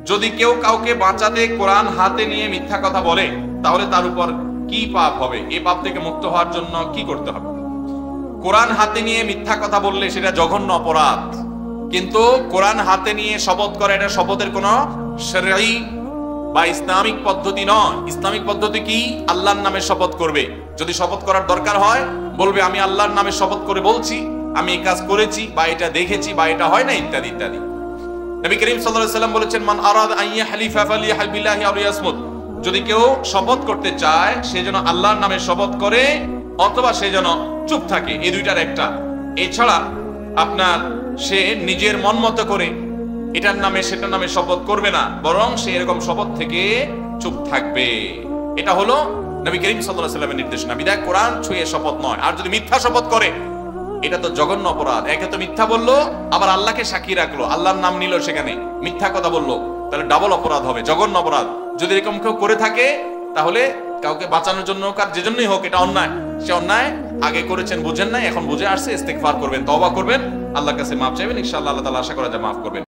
যদি কেউ কাউকে বাঁচাতে কোরআন হাতে নিয়ে মিথ্যা কথা বলে তাহলে তার উপর কি পাপ হবে? এই পাপ থেকে মুক্ত হওয়ার জন্য কি করতে হবে? কোরআন হাতে নিয়ে মিথ্যা কথা বললে সেটা জঘন্য অপরাধ, কিন্তু কোরআন হাতে নিয়ে শপথ করা এটা শপথের কোনো শরঈ বা ইসলামিক পদ্ধতি নয়। ইসলামিক পদ্ধতি কি? আল্লাহর নামে শপথ করবে। যদি শপথ করার দরকার হয় বলবে আমি আল্লাহর নামে শপথ করে বলছি আমি এই কাজ করেছি বা এটা দেখেছি বা এটা হয় না ইত্যাদি ইত্যাদি। নবী করিম সাল্লাল্লাহু আলাইহি ওয়াসাল্লাম বলেছেন মান আরাদ আন ইয়াহলিফা ফালিয়াহলিফ বিল্লাহি আও লিয়াসমুত। যদি কেউ শপথ করতে চায় সে যেন আল্লাহর নামে শপথ করে অথবা সে যেন চুপ থাকে, এই দুইটার একটা। এছাড়া আপনার সে নিজের মন মতো করে এটার নামে সেটার নামে শপথ করবে না, বরং সে এরকম শপথ থেকে চুপ থাকবে। এটা হলো নবী করিম সাল্লাল্লাহু আলাইহি ওয়াসাল্লামের নির্দেশনা। বিধায় কোরআন ছুঁয়ে শপথ নয়। আর যদি মিথ্যা শপথ করে এটা তো জঘন্য অপরাধ। একে তো মিথ্যা বললো, আবার আল্লাহকে সাক্ষী রাখলো, আল্লাহর নাম নিল, সেখানে মিথ্যা কথা বললো, তাহলে ডাবল অপরাধ হবে, জঘন্য অপরাধ। যদি এরকম কেউ করে থাকে তাহলে কাউকে বাঁচানোর জন্য কার যে জন্যই হোক এটা অন্যায়। সে অন্যায় আগে করেছেন, বুঝেন নাই, এখন বুঝে আসছে, ইস্তেগফার করবেন, তওবা করবেন, আল্লাহর কাছে মাফ চাইবেন, ইনশাআল্লাহ আল্লাহ তাআলা আশা করা যায় মাফ করবেন।